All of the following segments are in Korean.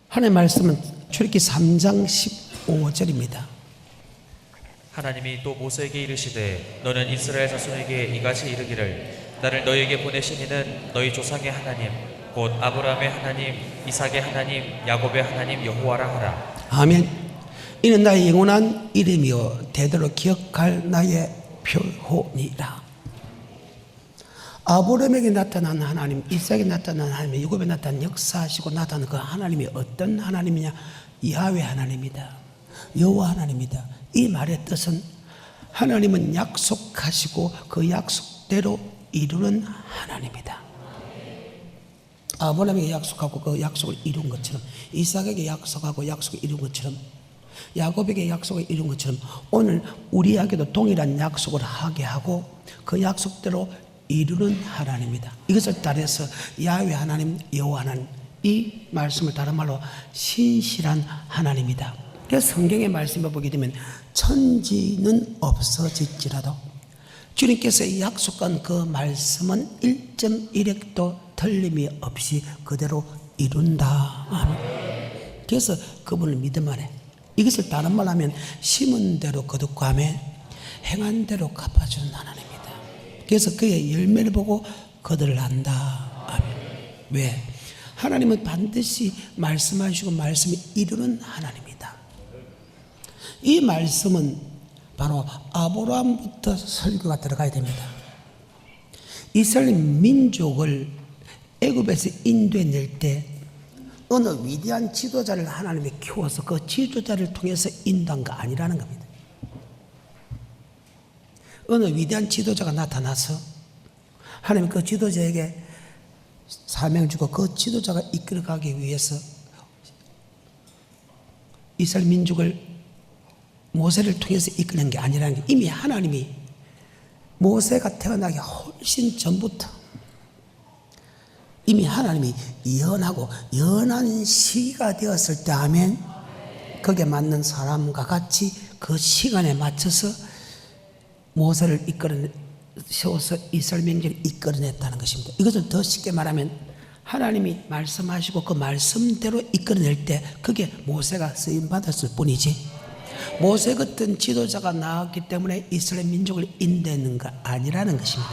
하나님의 말씀은 출애굽기 3장 15절입니다. 하나님이 또 모세에게 이르시되 너는 이스라엘 자손에게 이같이 이르기를 나를 너희에게 보내신 이는 너희 조상의 하나님 곧 아브라함의 하나님 이삭의 하나님 야곱의 하나님 여호와라 하라. 아멘. 이는 나의 영원한 이름이요 대대로 기억할 나의 표호니라. 아브라함에게 나타난 하나님, 이삭에게 나타난 하나님, 야곱에 나타난 역사하시고 나타난 그 하나님이 어떤 하나님이냐? 야훼 하나님이다. 여호와 하나님이다. 이 말의 뜻은 하나님은 약속하시고 그 약속대로 이루는 하나님이다. 아브라함에게 약속하고 그 약속을 이룬 것처럼, 이삭에게 약속하고 약속을 이룬 것처럼, 야곱에게 약속을 이룬 것처럼 오늘 우리에게도 동일한 약속을 하게 하고 그 약속대로 이루는 하나님이다. 이것을 따라서 야훼 하나님, 여호와 하나님, 이 말씀을 다른 말로 신실한 하나님이다. 그래서 성경의 말씀을 보게 되면 천지는 없어질지라도 주님께서 약속한 그 말씀은 1.1획도 틀림이 없이 그대로 이룬다. 아멘. 그래서 그분을 믿음 안에, 이것을 다른 말로 하면 심은 대로 거듭과매 행한 대로 갚아주는 하나님입니다. 그래서 그의 열매를 보고 거들을 한다. 아멘. 왜? 하나님은 반드시 말씀하시고 말씀이 이루는 하나님이다. 이 말씀은 바로 아브라함부터 설교가 들어가야 됩니다. 이스라엘 민족을 애굽에서 인도해낼 때 어느 위대한 지도자를 하나님이 키워서 그 지도자를 통해서 인도한 거 아니라는 겁니다. 어느 위대한 지도자가 나타나서 하나님이 그 지도자에게 사명을 주고 그 지도자가 이끌어가기 위해서 이스라엘 민족을 모세를 통해서 이끌는 게 아니라는 게, 이미 하나님이 모세가 태어나기 훨씬 전부터 이미 하나님이 예언하고 예언한 시기가 되었을 때, 아멘, 거기에 맞는 사람과 같이 그 시간에 맞춰서 모세를 세워서 이스라엘 민족을 이끌어냈다는 것입니다. 이것을 더 쉽게 말하면 하나님이 말씀하시고 그 말씀대로 이끌어낼 때 그게 모세가 쓰임받았을 뿐이지, 모세 같은 지도자가 나왔기 때문에 이스라엘 민족을 인도하는 거 아니라는 것입니다.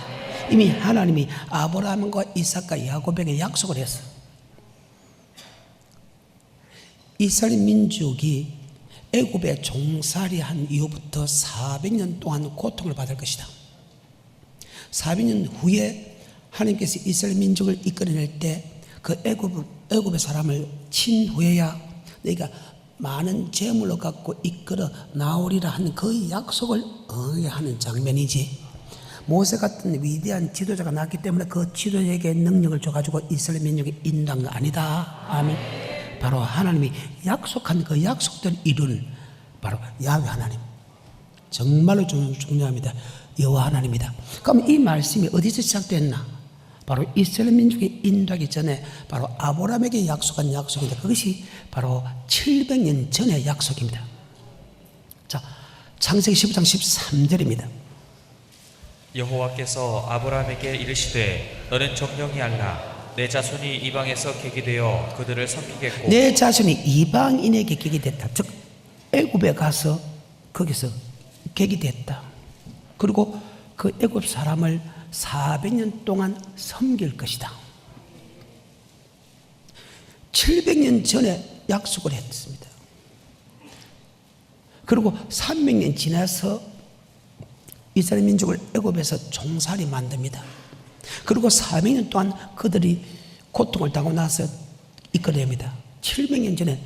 이미 하나님이 아브라함과 이삭과 야곱에게 약속을 했어. 이스라엘 민족이 애굽에 종살이한 이후부터 400년 동안 고통을 받을 것이다. 400년 후에 하나님께서 이스라엘 민족을 이끌어낼 때 그 애굽의 사람을 친 후에야 너희가 많은 재물을 갖고 이끌어 나오리라 하는 그 약속을 응하는 장면이지, 모세 같은 위대한 지도자가 나왔기 때문에 그 지도자에게 능력을 줘가지고 이스라엘 민족이 인도한 거 아니다. 아멘. 바로 하나님이 약속한 그 약속대로 이루는 바로 야훼 하나님, 정말로 중요합니다. 여호와 하나님이다. 그럼 이 말씀이 어디서 시작됐나? 바로 이스라엘 민족이 인도하기 전에 바로 아브라함에게 약속한 약속인데, 그것이 바로 700년 전의 약속입니다. 자, 창세기 15장 13절입니다. 여호와께서 아브라함에게 이르시되 너는 정령이 알라 내 자손이 이방에서 객이 되어 그들을 섬기겠고, 내 자손이 이방인에게 객이 됐다. 즉 애굽에 가서 거기서 객이 됐다. 그리고 그 애굽 사람을 400년 동안 섬길 것이다. 700년 전에 약속을 했습니다. 그리고 300년 지나서 이스라엘 민족을 애굽에서 종살이 만듭니다. 그리고 400년 동안 그들이 고통을 당하고 나서 이끌어냅니다. 700년 전에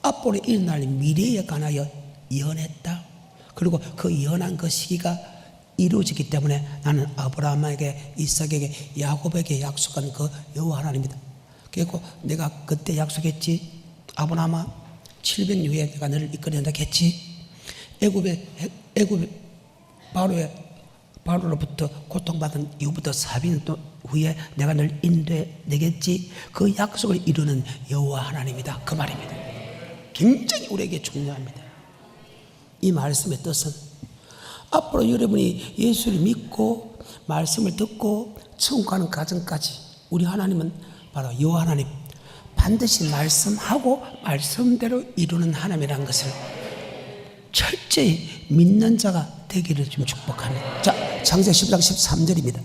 앞으로 일어날 미래에 관하여 예언했다. 그리고 그 예언한 그 시기가 이루어지기 때문에 나는 아브라함에게, 이삭에게, 야곱에게 약속한 그 여호와 하나님이다. 그리고 내가 그때 약속했지, 아브라함아 700년 후에 내가 너를 이끌어낸다 했지, 애굽의 바로로부터 고통받은 이후부터 400년 후에 내가 널 인도해내겠지, 그 약속을 이루는 여호와 하나님이다, 그 말입니다. 굉장히 우리에게 중요합니다. 이 말씀의 뜻은 앞으로 여러분이 예수를 믿고 말씀을 듣고 천국 가는 과정까지 우리 하나님은 바로 여호와 하나님, 반드시 말씀하고 말씀대로 이루는 하나님이라는 것을 철저히 믿는 자가 되기를 좀 축복합니다. 자, 창세기 10장 13절입니다.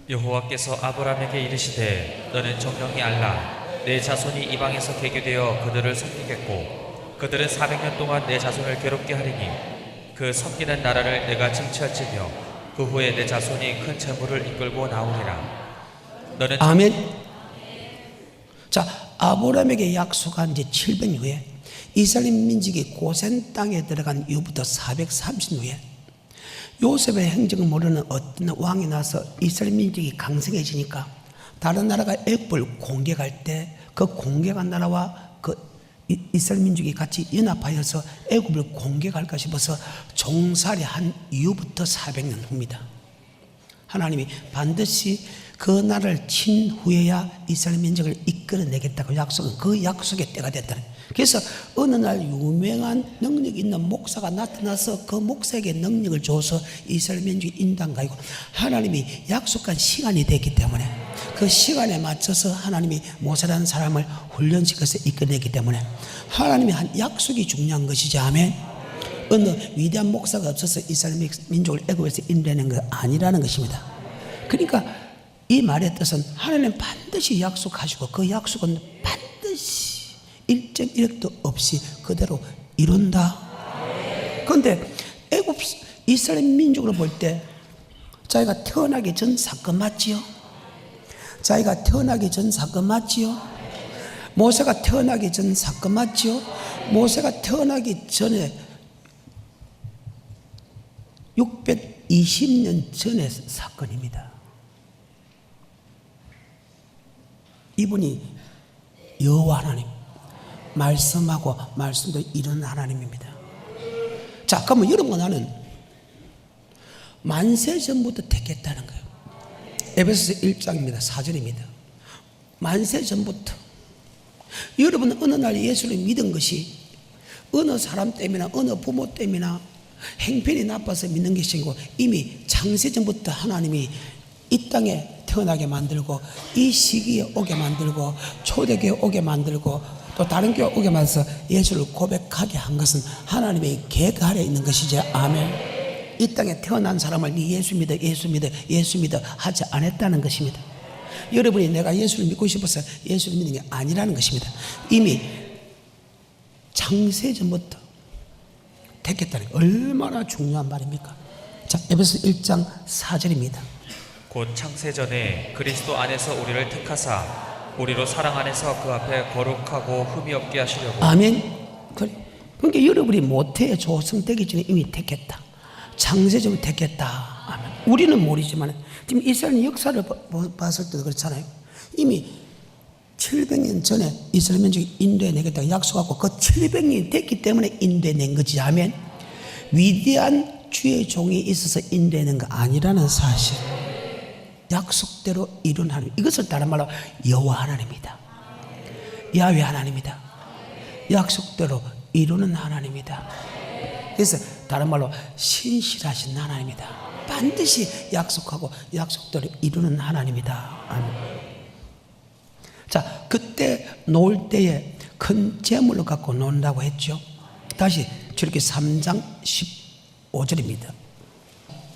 여호와께서 아브라함에게 이르시되 너는 정령히 알라. 내 자손이 이방에서 개교되어 그들을 섬기겠고 그들은 400년 동안 내 자손을 괴롭게 하리니 그 섬기는 나라를 내가 증치할지며 그 후에 내 자손이 큰 재물을 이끌고 나오리라. 너는 아멘. 자, 아브라함에게 약속한 지 700년 후에 이스라엘 민족이 고센 땅에 들어간 이후부터 430년 후에 요셉의 행적을 모르는 어떤 왕이 나서 이스라엘 민족이 강성해지니까 다른 나라가 애굽을 공격할 때 그 공격한 나라와 그 이스라엘 민족이 같이 연합하여서 애굽을 공격할까 싶어서 종살이 한 이후부터 400년 후입니다. 하나님이 반드시 그 나라를 친 후에야 이스라엘 민족을 이끌어내겠다고 약속은 그 약속의 때가 됐다는. 그래서 어느 날 유명한 능력 있는 목사가 나타나서 그 목사에게 능력을 줘서 이스라엘 민족이 인도하고 하나님이 약속한 시간이 됐기 때문에 그 시간에 맞춰서 하나님이 모세라는 사람을 훈련시켜서 이끌어내기 때문에 하나님이 한 약속이 중요한 것이지. 아멘. 어느 위대한 목사가 없어서 이스라엘 민족을 애굽에서 인도하는 것 아니라는 것입니다. 그러니까 이 말의 뜻은 하나님 반드시 약속하시고 그 약속은 반드시 1.1획도 없이 그대로 이룬다. 그런데 애굽 이스라엘 민족으로 볼 때 자기가 태어나기 전 사건 맞지요? 자기가 태어나기 전 사건 맞지요? 모세가 태어나기 전 사건 맞지요? 모세가 태어나기 전에 620년 전의 사건입니다. 이분이 여호와 하나님, 말씀하고 말씀도 이루는 하나님입니다. 자, 그러면 여러분과 나는 만세 전부터 택했다는 거예요. 에베소서 1장입니다. 4절입니다. 만세 전부터 여러분은 어느 날 예수를 믿은 것이 어느 사람 때문이나 어느 부모 때문이나 행편이 나빠서 믿는 것이 아니고 이미 창세 전부터 하나님이 이 땅에 태어나게 만들고 이 시기에 오게 만들고 초대교회 오게 만들고 또 다른 교회 오게 만들어서 예수를 고백하게 한 것은 하나님의 계획 아래에 있는 것이지. 아멘. 이 땅에 태어난 사람을 예수 믿어 예수 믿어 예수 믿어 하지 않았다는 것입니다. 여러분이 내가 예수를 믿고 싶어서 예수를 믿는 게 아니라는 것입니다. 이미 창세 전부터 택했다는 게 얼마나 중요한 말입니까? 자, 에베소 1장 4절입니다. 곧 창세전에 그리스도 안에서 우리를 택하사 우리로 사랑 안에서 그 앞에 거룩하고 흠이 없게 하시려고. 아멘. 그러니까 여러분이 모태에 조성되기 전에 이미 택했다. 창세적으로 택했다. 아멘. 우리는 모르지만 지금 이스라엘 역사를 봤을 때도 그렇잖아요. 이미 700년 전에 이스라엘 민족이 인도해 내겠다고 약속하고 그 700년이 됐기 때문에 인도해 낸 거지. 아멘. 위대한 주의 종이 있어서 인도해 낸 거 아니라는 사실. 약속대로 이룬 하나님. 이것을 다른 말로 여호와 하나님이다. 야훼 하나님이다. 약속대로 이루는 하나님이다. 그래서 다른 말로 신실하신 하나님이다. 반드시 약속하고 약속대로 이루는 하나님이다. 아멘. 자, 그때 놀 때에 큰 재물을 갖고 논다고 했죠. 다시 출애굽기 3장 15절입니다.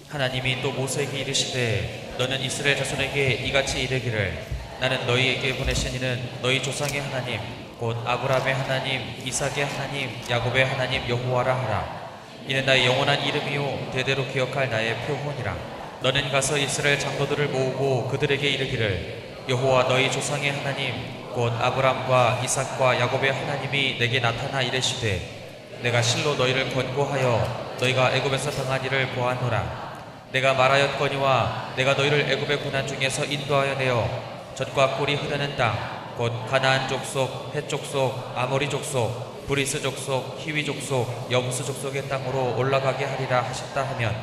하나님이 또 모세에게 이르시되 너는 이스라엘 자손에게 이같이 이르기를 나는 너희에게 보내신 이는 너희 조상의 하나님 곧 아브라함의 하나님 이삭의 하나님 야곱의 하나님 여호와라 하라. 이는 나의 영원한 이름이요 대대로 기억할 나의 표본이라. 너는 가서 이스라엘 장로들을 모으고 그들에게 이르기를 여호와 너희 조상의 하나님 곧 아브라함과 이삭과 야곱의 하나님이 내게 나타나 이르시되 내가 실로 너희를 권고하여 너희가 애굽에서 당한 일을 보았노라. 내가 말하였거니와 내가 너희를 애굽의 고난 중에서 인도하여 내어 젖과 꿀이 흐르는 땅 곧 가나안 족속, 헷 족속, 아모리 족속, 브리스 족속, 히위 족속, 여부스 족속의 땅으로 올라가게 하리라 하셨다 하면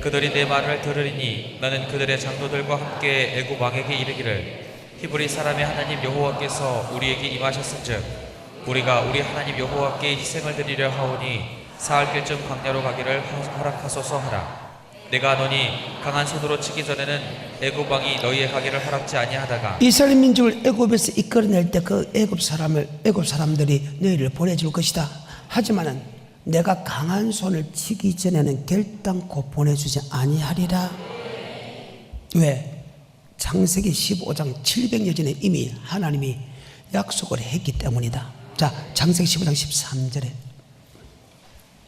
그들이 내 말을 들으리니 너는 그들의 장로들과 함께 애굽 왕에게 이르기를 히브리 사람의 하나님 여호와께서 우리에게 임하셨은즉 우리가 우리 하나님 여호와께 희생을 드리려 하오니 사흘길쯤 광야로 가기를 허락하소서 하라. 내가 너니 강한 손으로 치기 전에는 애굽 왕이 너희의 가기를 허락지 아니하다가 이스라엘 민족을 애굽에서 이끌어낼 때 그 애굽 사람들이 너희를 보내줄 것이다. 하지만은 내가 강한 손을 치기 전에는 결단코 보내주지 아니하리라. 왜? 창세기 15장 700년 전에 이미 하나님이 약속을 했기 때문이다. 자, 창세기 15장 13절에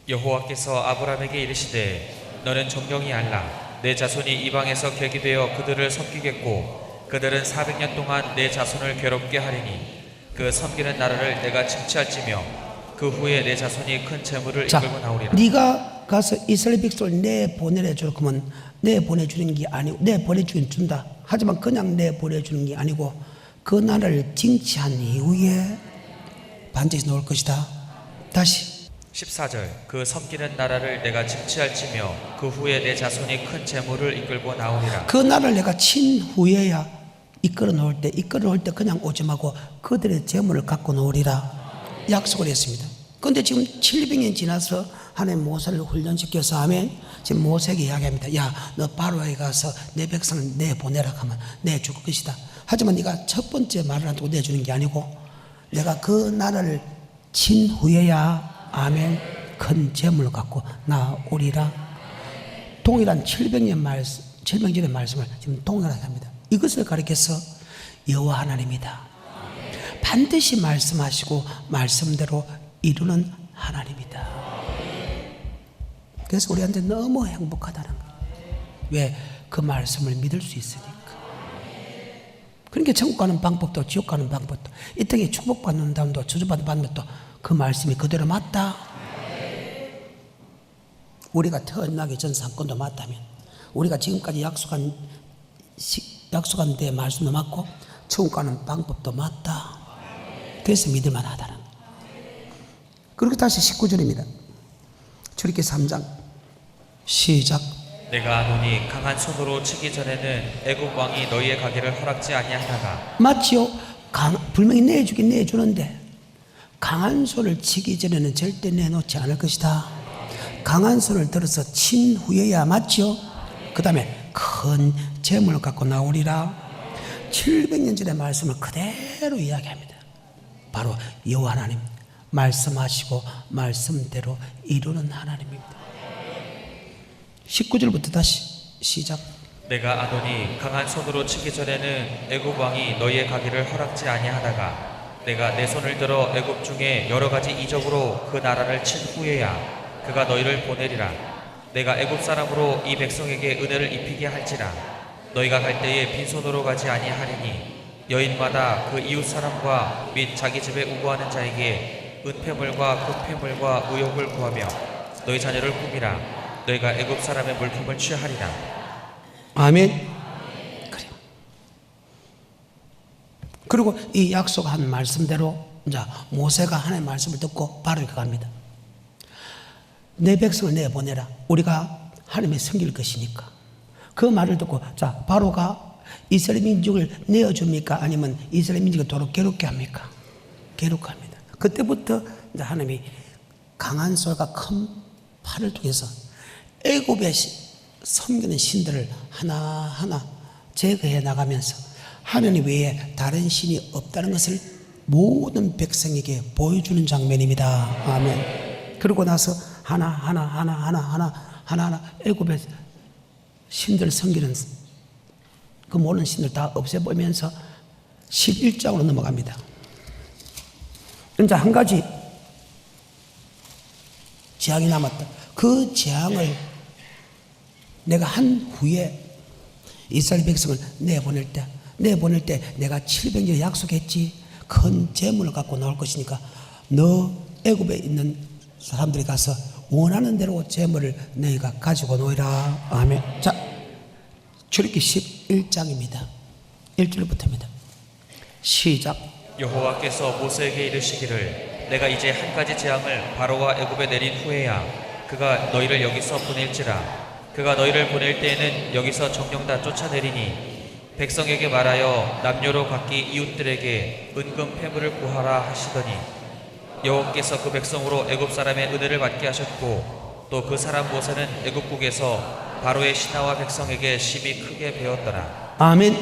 여호와께서 아브라함에게 이르시되 너는 정령이 알라 내 자손이 이방에서 객이 되어 그들을 섬기겠고 그들은 400년 동안 내 자손을 괴롭게 하리니 그 섬기는 나라를 내가 칭취할지며 그 후에 내 자손이 큰 재물을 자, 이끌고 나오리라. 네가 가서 이스라엘 백성을 내보내려 줄 거면 내보내주는 게 아니고 내보내주긴 준다. 하지만 그냥 내보내주는 게 아니고 그 나라를 징치한 이후에 반드시 놓을 것이다. 다시 14절 그 섬기는 나라를 내가 칭취할지며 그 후에 내 자손이 큰 재물을 이끌고 나오리라. 그 나라를 내가 친 후에야 이끌어 놓을 때 그냥 오지 말고 그들의 재물을 갖고 놓으리라 약속을 했습니다. 그런데 지금 700년 지나서 하나님 모세를 훈련시켜서 하면 지금 모세에게 이야기합니다. 야, 너 바로에 가서 내 백성을 내보내라 하면 내줄 것이다. 하지만 네가 첫 번째 말을 안 듣고 내주는 게 아니고 내가 그 나라를 친 후에야 아멘 큰 재물을 갖고 나오리라. 동일한 700년전의 말씀을 지금 동일하게 합니다. 이것을 가리켜서 여호와 하나님이다. 반드시 말씀하시고 말씀대로 이루는 하나님이다. 그래서 우리한테 너무 행복하다는 거예요. 왜? 그 말씀을 믿을 수 있으니까. 그러니까 천국 가는 방법도 지옥 가는 방법도 이 땅에 축복받는 다음도 저주받는 방법도 그 말씀이 그대로 맞다. 우리가 태어나기 전 사건도 맞다면 우리가 지금까지 약속한 데 말씀도 맞고 천국 가는 방법도 맞다. 그래서 믿을만 하다는. 그리고 다시 19절입니다. 출애굽기 3장 시작. 내가 아노니 강한 손으로 치기 전에는 애굽 왕이 너희의 가기를 허락지 아니하다가 맞지요? 분명히 내주긴 내주는데 강한 손을 치기 전에는 절대 내놓지 않을 것이다. 강한 손을 들어서 친 후에야 맞지요? 그 다음에 큰 재물을 갖고 나오리라. 700년 전의 말씀을 그대로 이야기합니다. 바로 여호와 하나님 말씀하시고 말씀대로 이루는 하나님입니다. 19절부터 다시 시작. 내가 아노니 강한 손으로 치기 전에는 애굽 왕이 너희의 가기를 허락지 아니하다가 내가 내 손을 들어 애굽 중에 여러 가지 이적으로 그 나라를 친 후에야 그가 너희를 보내리라. 내가 애굽 사람으로 이 백성에게 은혜를 입히게 할지라. 너희가 갈 때에 빈손으로 가지 아니하리니 여인마다 그 이웃 사람과 및 자기 집에 우거하는 자에게 은폐물과 굿폐물과 의욕을 구하며 너희 자녀를 꾸미라. 너희가 애굽 사람의 물품을 취하리라. 아멘. 그래요. 그리고 이 약속한 말씀대로 이제 모세가 하나님의 말씀을 듣고 바로 이렇게 갑니다. 내 백성을 내보내라. 우리가 하나님의 섬길 것이니까. 그 말을 듣고 자 바로가 이스라엘 민족을 내어줍니까? 아니면 이스라엘 민족을 도로 괴롭게 합니까? 괴롭게 합니다. 그때부터 이제 하나님이 강한 손과 큰 팔을 통해서 애굽에 섬기는 신들을 하나하나 제거해 나가면서 하나님 외에 다른 신이 없다는 것을 모든 백성에게 보여주는 장면입니다. 아멘. 그러고 나서 하나하나 애굽에 신들을 섬기는 그 모든 신들 다 없애버리면서 11장으로 넘어갑니다. 이제 한 가지 재앙이 남았다. 그 재앙을 내가 한 후에 이스라엘 백성을 내보낼 때 내가 700년 약속했지. 큰 재물을 갖고 나올 것이니까 너 애굽에 있는 사람들이 가서 원하는 대로 재물을 너희가 가지고 놓으라. 아멘. 자, 출애굽기 11장입니다. 1절부터입니다. 시작. 여호와께서 모세에게 이르시기를 내가 이제 한 가지 재앙을 바로와 애굽에 내린 후에야 그가 너희를 여기서 보낼지라. 그가 너희를 보낼 때에는 여기서 정령 다 쫓아내리니 백성에게 말하여 남녀로 각기 이웃들에게 은금 폐물을 구하라 하시더니 여호와께서 그 백성으로 애굽 사람의 은혜를 받게 하셨고 또 그 사람 모세는 애굽국에서 바로의 신하와 백성에게 심히 크게 배웠더라. 아멘.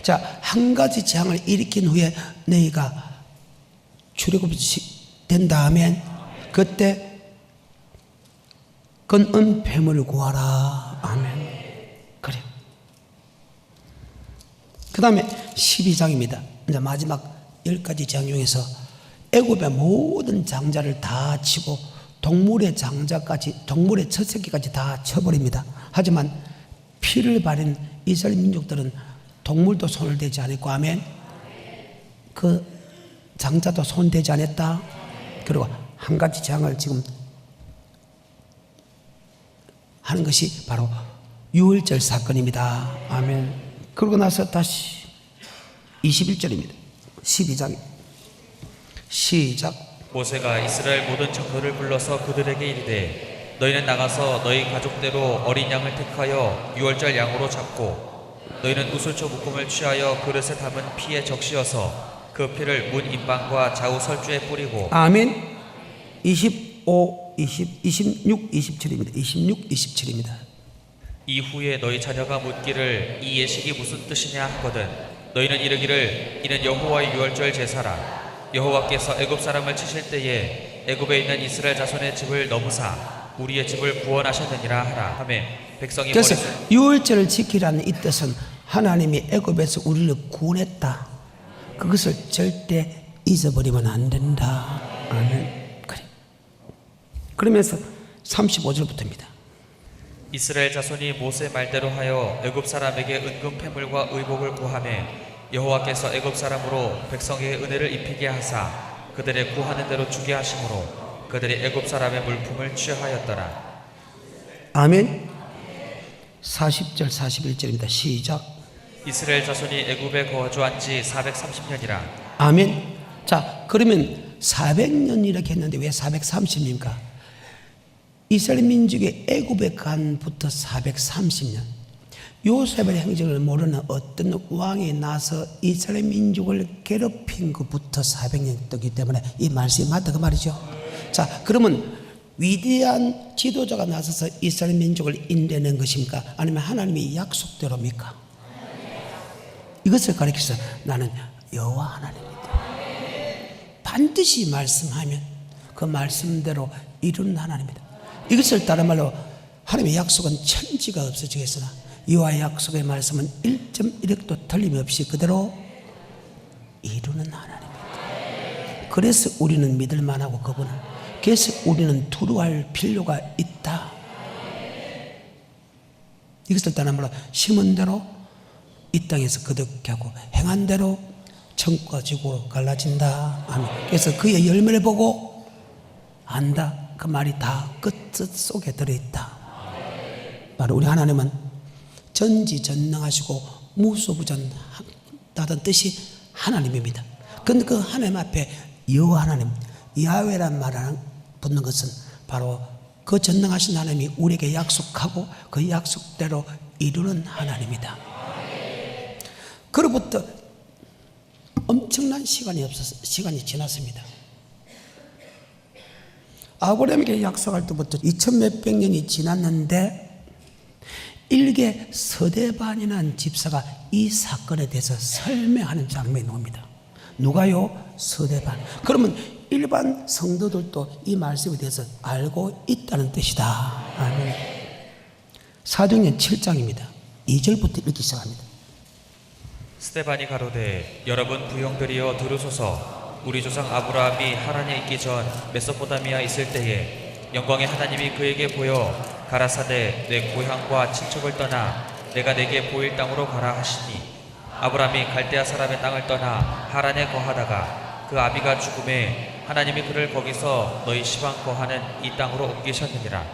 자, 한 가지 재앙을 일으킨 후에 너희가 출애굽이 된 다음에 그때 건은 뱀을 구하라. 아멘. 그래요. 그 다음에 12장입니다. 이제 마지막 10가지 재앙 중에서 애굽의 모든 장자를 다 치고 동물의 장자까지, 동물의 첫 새끼까지 다 쳐버립니다. 하지만 피를 바른 이스라엘 민족들은 동물도 손을 대지 않았고, 아멘. 그 장자도 손 대지 않았다. 그리고 한 가지 재앙을 지금 하는 것이 바로 유월절 사건입니다. 아멘. 그러고 나서 다시 21절입니다. 12장 시작. 모세가 이스라엘 모든 장로를 불러서 그들에게 이르되 너희는 나가서 너희 가족대로 어린 양을 택하여 유월절 양으로 잡고 너희는 우슬초 묶음을 취하여 그릇에 담은 피에 적시어서 그 피를 문 임방과 좌우 설주에 뿌리고. 아멘. 25, 20, 26, 27입니다. 26, 27입니다. 이후에 너희 자녀가 묻기를 이 예식이 무슨 뜻이냐 하거든 너희는 이르기를 이는 여호와의 유월절 제사라. 여호와께서 애굽 사람을 치실 때에 애굽에 있는 이스라엘 자손의 집을 넘으사 우리의 집을 구원하셨느니라 하라 하매 백성이 그래서 머릿속 유월절을 지키라는 이 뜻은 하나님이 애굽에서 우리를 구원했다. 그것을 절대 잊어버리면 안 된다. 아멘. 그래. 그러면서 35절부터입니다. 이스라엘 자손이 모세 말대로 하여 애굽 사람에게 은금 패물과 의복을 구하매 여호와께서 애굽 사람으로 백성에게 은혜를 입히게 하사 그들의 구하는 대로 주게 하심으로 그들이 애굽 사람의 물품을 취하였더라. 아멘. 40절 41절입니다. 시작. 이스라엘 자손이 애굽에 거주한 지 430년이라. 아멘. 자, 그러면 400년 이렇게 했는데 왜 430입니까? 이스라엘 민족이 애굽에 간부터 430년. 요셉의 행적을 모르는 어떤 왕이 나서 이스라엘 민족을 괴롭힌 것부터 400년 됐기 때문에 이 말씀이 맞다 그 말이죠. 자, 그러면 위대한 지도자가 나서서 이스라엘 민족을 인도하는 것입니까? 아니면 하나님의 약속대로입니까? 이것을 가리켜서 나는 여호와 하나님입니다. 반드시 말씀하면 그 말씀대로 이루는 하나님입니다. 이것을 다른 말로 하나님의 약속은 천지가 없어지겠으나 이와 약속의 말씀은 1.1획도 틀림없이 그대로 이루는 하나님입니다. 그래서 우리는 믿을 만하고 그분을, 그래서 우리는 두려워할 필요가 있다. 이것을 다른 말로 심은 대로 이 땅에서 거듭게 하고 행한 대로 천국과 지구로 갈라진다. 아멘. 그래서 그의 열매를 보고 안다. 그 말이 다 끝 속에 들어있다. 바로 우리 하나님은 전지전능하시고 무소부전하다는 뜻이 하나님입니다. 그런데 그 하나님 앞에 여호와 하나님, 야훼란 말을 붙는 것은 바로 그 전능하신 하나님이 우리에게 약속하고 그 약속대로 이루는 하나님이다. 그로부터 엄청난 시간이 지났습니다. 아브라함에게 약속할 때부터 2000몇백 년이 지났는데 일개 서대반이라는 집사가 이 사건에 대해서 설명하는 장면이 나옵니다. 누가요? 서대반. 그러면 일반 성도들도 이 말씀에 대해서 알고 있다는 뜻이다. 아멘. 사도행전 7장입니다. 2절부터 읽기 시작합니다. 스데반이 가로되 여러분 부형들이여 들으소서. 우리 조상 아브라함이 하란에 있기 전 메소포타미아 있을 때에 영광의 하나님이 그에게 보여 가라사대 내 고향과 친척을 떠나 내가 내게 보일 땅으로 가라 하시니 아브라함이 갈대아 사람의 땅을 떠나 하란에 거하다가 그 아비가 죽음에 하나님이 그를 거기서 너희 시방 거하는 이 땅으로 옮기셨느니라.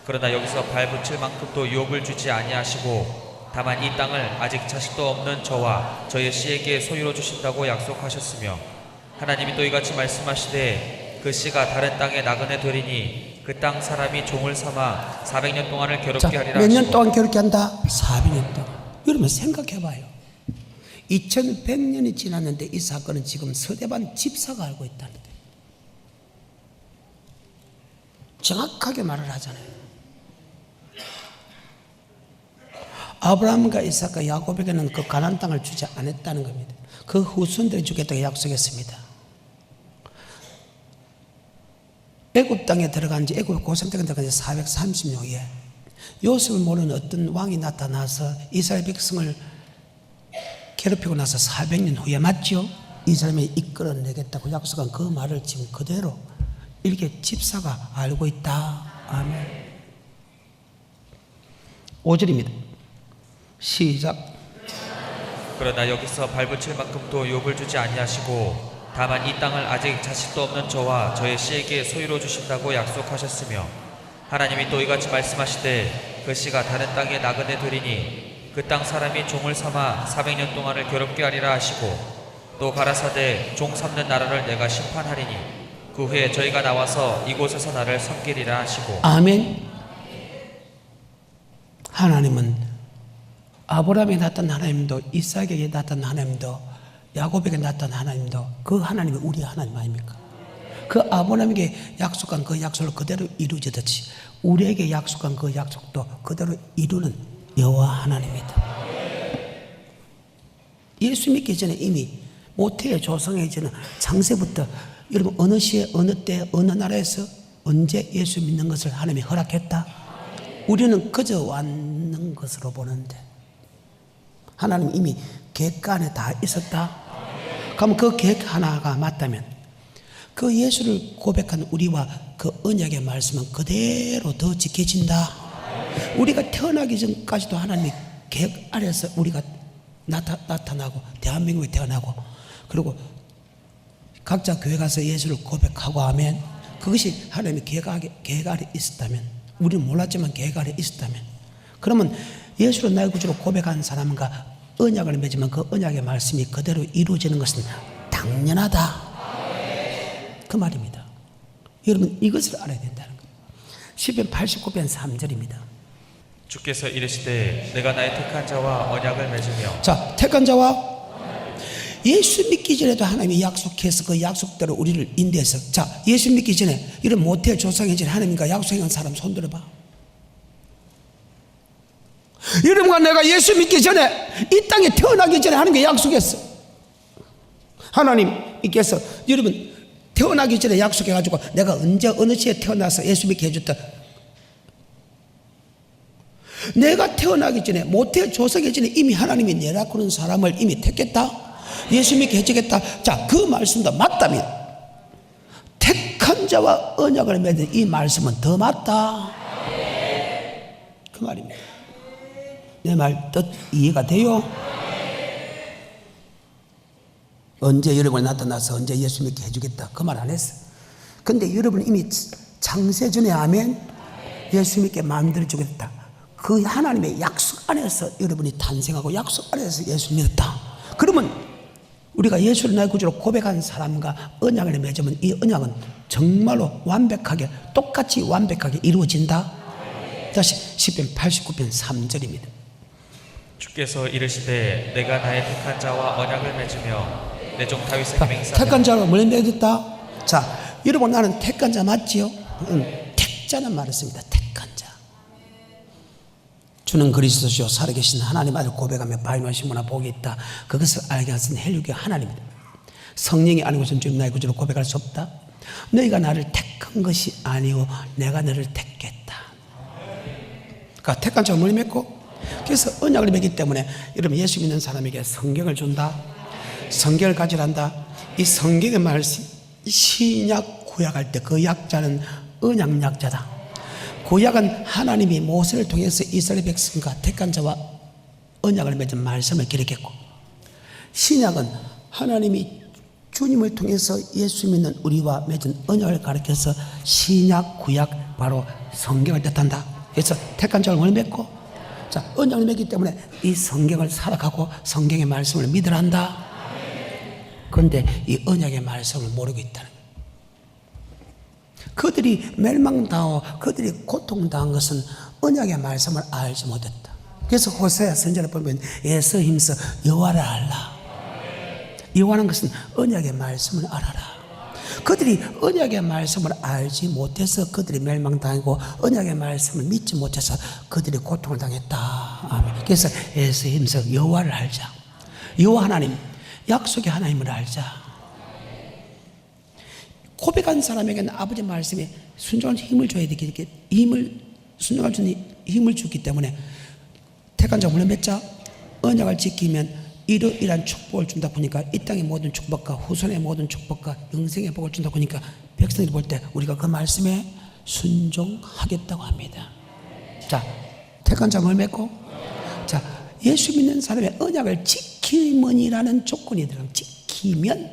그러나 여기서 발 붙일 만큼도 유업을 주지 아니하시고 다만 이 땅을 아직 자식도 없는 저와 저의 씨에게 소유로 주신다고 약속하셨으며 하나님이 또 이같이 말씀하시되 그 씨가 다른 땅에 나그네 되리니 그 땅 사람이 종을 삼아 400년 동안을 괴롭게 하리라. 몇 년 동안 괴롭게 한다? 400년 동안. 여러분 생각해봐요. 2100년이 지났는데 이 사건은 지금 서대반 집사가 알고 있다는데 정확하게 말을 하잖아요. 아브라함과 이삭과 야곱에게는 그 가나안 땅을 주지 않았다는 겁니다. 그 후손들이 주겠다고 약속했습니다. 애굽 땅에 들어간 지, 애굽 고센 땅에 들어간 지 430년 후에 요셉을 모르는 어떤 왕이 나타나서 이스라엘 백성을 괴롭히고 나서 400년 후에, 맞죠? 이스라엘을 이끌어내겠다고 약속한 그 말을 지금 그대로 이렇게 집사가 알고 있다. 아멘. 5절입니다. 시작. 그러나 여기서 발붙일 만큼도 욥을 주지 아니하시고 다만 이 땅을 아직 자식도 없는 저와 저의 씨에게 소유로 주신다고 약속하셨으며 하나님이 또 이같이 말씀하시되 그 씨가 다른 땅에 나그네 되리니 그 땅 사람이 종을 삼아 400년 동안을 괴롭게 하리라 하시고 또 가라사대 종 삼는 나라를 내가 심판하리니 그 후에 저희가 나와서 이곳에서 나를 섬기리라 하시고. 아멘. 하나님은 아브라함에 나타난 하나님도, 이삭에게 나타난 하나님도, 야곱에게 나타난 하나님도 그 하나님이 우리 하나님 아닙니까? 그 아브라함에게 약속한 그 약속을 그대로 이루어지듯이 우리에게 약속한 그 약속도 그대로 이루는 여호와 하나님이다. 예수 믿기 전에 이미 모태의 조상의 전에 창세부터 여러분 어느 시에 어느 때 어느 나라에서 언제 예수 믿는 것을 하나님이 허락했다. 우리는 그저 왔는 것으로 보는데 하나님 이미 계획 안에 다 있었다. 그럼 그 계획 하나가 맞다면 그 예수를 고백한 우리와 그 언약의 말씀은 그대로 더 지켜진다. 우리가 태어나기 전까지도 하나님의 계획 아래서 우리가 나타나고 대한민국에 태어나고 그리고 각자 교회 가서 예수를 고백하고 하면 그것이 하나님의 계획 아래 있었다면, 우리는 몰랐지만 계획 아래 있었다면, 그러면 예수를 나의 구주로 고백한 사람과 언약을 맺으면 그 언약의 말씀이 그대로 이루어지는 것은 당연하다. 그 말입니다. 여러분 이것을 알아야 된다는 거예요. 시편 89편 3절입니다. 주께서 이르시되 내가 나의 택한 자와 언약을 맺으며. 자, 택한 자와 예수 믿기 전에도 하나님이 약속해서 그 약속대로 우리를 인도해서, 자, 예수 믿기 전에 이런 모태 조상의 전에 하나님과 약속한 사람 손 들어봐. 여러분과 내가 예수 믿기 전에 이 땅에 태어나기 전에 하나님께 약속했어. 하나님께서 여러분 태어나기 전에 약속해가지고 내가 언제 어느 시에 태어나서 예수 믿게 해줬다. 내가 태어나기 전에 모태 조상의 전에 이미 하나님이 내라 그런 사람을 이미 택했다. 예수 믿게 해주겠다. 자, 그 말씀도 맞다면 택한 자와 언약을 맺은 이 말씀은 더 맞다. 그 말입니다. 내 말 뜻 이해가 돼요? 언제 여러분이 나타나서 언제 예수 믿게 해주겠다 그 말 안 했어. 근데 여러분 이미 창세전에 아멘 예수 믿게 만들어주겠다 그 하나님의 약속 안에서 여러분이 탄생하고 약속 안에서 예수 믿었다. 그러면 우리가 예수를 나의 구주로 고백한 사람과 언약을 맺으면 이 언약은 정말로 완벽하게 똑같이 완벽하게 이루어진다. 다시 시편 89편 3절입니다. 주께서 이르시되 내가 나의 택한 자와 언약을 맺으며 내 종 다윗의 맹세하며. 택한 자로 뭘 맺었다? 자, 여러분 나는 택한 자 맞지요? 택자는 말을 씁니다. 택한 자. 주는 그리스도시요 살아계신 하나님 아들 고백하며 바이노시모나 복이 있다. 그것을 알게 하신 헬류교 하나님입니다. 성령이 아니고선 주님 나의 구주로 고백할 수 없다. 너희가 나를 택한 것이 아니오 내가 너를 택했다. 그러니까 택한 자가 뭘 맺고? 그래서 언약을 맺기 때문에 여러분 예수 믿는 사람에게 성경을 준다. 성경을 가지란다. 이 성경의 말씀 신약 구약할 때 그 약자는 언약 약자다. 구약은 하나님이 모세를 통해서 이스라엘 백성과 택한 자와 언약을 맺은 말씀을 기록했고, 신약은 하나님이 주님을 통해서 예수 믿는 우리와 맺은 언약을 가르쳐서 신약 구약 바로 성경을 뜻한다. 그래서 택한 자를 뭘 맺고, 자, 언약을 맺기 때문에 이 성경을 살아가고 성경의 말씀을 믿으란다. 그런데 이 언약의 말씀을 모르고 있다는 거예요. 그들이 멸망당하고 그들이 고통당한 것은 언약의 말씀을 알지 못했다. 그래서 호세아 선지자를 보면 애써 힘써 여호와를 알라. 여호와는 것은 언약의 말씀을 알아라. 그들이 언약의 말씀을 알지 못해서 그들이 멸망당하고 언약의 말씀을 믿지 못해서 그들이 고통을 당했다. 아멘. 그래서 에스힘서 여호와를 알자. 여호와 하나님, 약속의 하나님을 알자. 고백한 사람에게는 아버지 말씀에 순종할 힘을 줘야 되기 때문에 순종할 수 있는 힘을 주기 때문에 택한 자 물론 몇 자? 언약을 지키면 이러이러한 축복을 준다 보니까 이 땅의 모든 축복과 후손의 모든 축복과 영생의 복을 준다 보니까 백성들이 볼 때 우리가 그 말씀에 순종하겠다고 합니다. 자, 택한 자 뭘 맺고? 자, 예수 믿는 사람의 언약을 지키면이라는 조건이 들어가면 지키면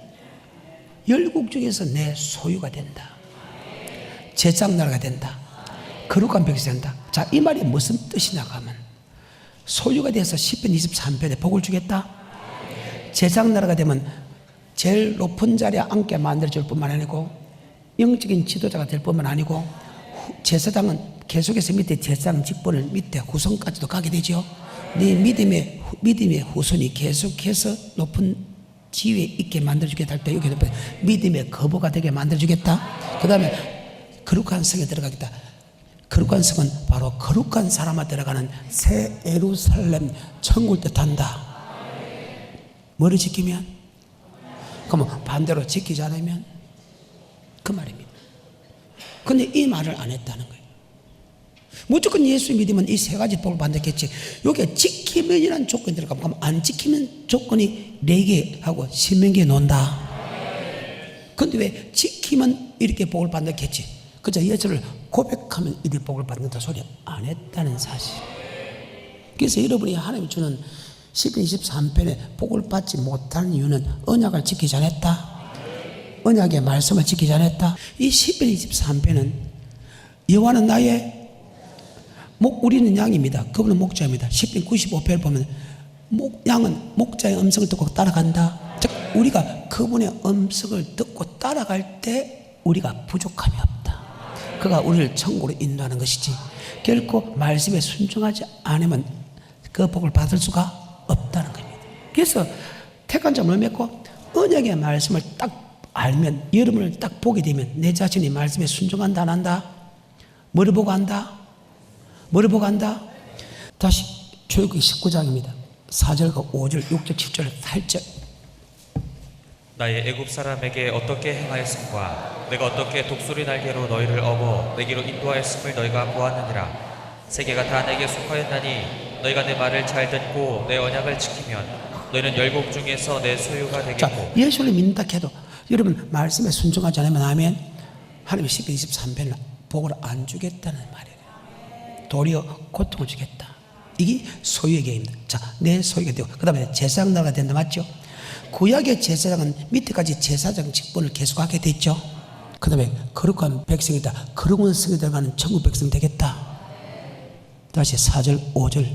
열국 중에서 내 소유가 된다. 제장 나라가 된다. 거룩한 백성이 된다. 자, 이 말이 무슨 뜻이냐 하면 소유가 돼서 시편 23편에 복을 주겠다. 제장 나라가 되면 제일 높은 자리에 앉게 만들어줄 뿐만 아니고 영적인 지도자가 될 뿐만 아니고 제사장은 계속해서 밑에 제사장 직분을 밑에 후손까지도 가게 되죠. 네 믿음의 후손이 계속해서 높은 지위에 있게 만들어주겠다 할 때 여기 믿음의 거부가 되게 만들어주겠다. 그 다음에 거룩한 성에 들어가겠다. 거룩한 성은 바로 거룩한 사람아 들어가는 새 예루살렘 천국을 뜻한다. 뭐를 지키면? 그러면 반대로 지키지 않으면? 그 말입니다. 근데 이 말을 안 했다는 거예요. 무조건 예수 믿으면 이 세 가지 복을 받겠지. 여기에 지키면이라는 조건이 들어가면 그럼 안 지키면 조건이 4개 하고 신명기에 논다. 근데 왜 지키면 이렇게 복을 받겠지? 그저 예수를 고백하면 이리 복을 받는다 소리 안 했다는 사실. 그래서 여러분이 하나님이 주는 시편 23편에 복을 받지 못하는 이유는 언약을 지키지 않았다. 언약의 말씀을 지키지 않았다. 이 시편 23편은 여호와는 나의 우리는 양입니다. 그분은 목자입니다. 시편 95편을 보면 양은 목자의 음성을 듣고 따라간다. 즉 우리가 그분의 음성을 듣고 따라갈 때 우리가 부족함이 없다. 그가 우리를 천국으로 인도하는 것이지 결코 말씀에 순종하지 않으면 그 복을 받을 수가 없다는 겁니다. 그래서 택한 자를 맺고 언약의 말씀을 딱 알면 여러분을 딱 보게 되면 내 자신이 말씀에 순종한다 안 한다? 뭐를 보고 한다? 뭐를 보고 한다? 다시 출애굽기 19장입니다. 4절과 5절, 6절, 7절, 8절. 나의 애굽 사람에게 어떻게 행하였음과 내가 어떻게 독수리 날개로 너희를 업어 내게로 인도하였음을 너희가 보았느니라. 세계가 다 내게 속하였나니 너희가 내 말을 잘 듣고 내 언약을 지키면 너희는 열국 중에서 내 소유가 되겠고. 자, 예수를 믿는다 해도 여러분 말씀에 순종하지 않으면 아멘. 하나님이 시편 23편을 복을 안 주겠다는 말이에요. 도리어 고통을 주겠다. 이게 소유의 계획입니다. 자, 내 소유가 되고 그 다음에 제사장 나라가 된다 맞죠? 구약의 제사장은 밑에까지 제사장 직분을 계속하게 됐죠. 그 다음에 거룩한 백성이다. 거룩한 성에 들어가는 천국 백성 되겠다. 다시 4절 5절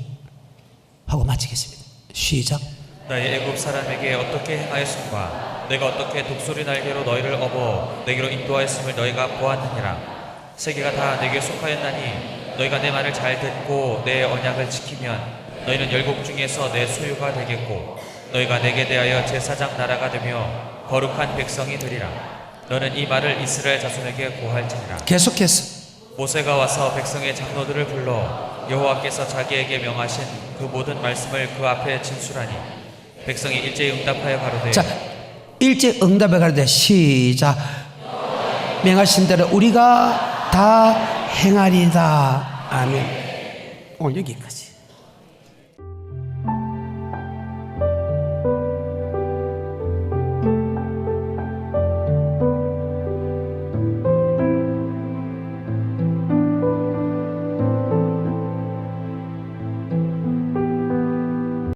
하고 마치겠습니다. 시작. 나의 애굽 사람에게 어떻게 행하였음과 내가 어떻게 독수리 날개로 너희를 업어 내게로 인도하였음을 너희가 보았느니라. 세계가 다 내게 속하였나니 너희가 내 말을 잘 듣고 내 언약을 지키면 너희는 열국 중에서 내 소유가 되겠고 너희가 내게 대하여 제사장 나라가 되며 거룩한 백성이 되리라. 너는 이 말을 이스라엘 자손에게 고할지니라. 계속해서 모세가 와서 백성의 장로들을 불러 여호와께서 자기에게 명하신 그 모든 말씀을 그 앞에 진술하니 백성이 일제히 응답하여 가로되. 자, 일제 응답해 가로되 시작. 명하신 대로 우리가 다 행하리다. 아멘. 오늘 여기까지.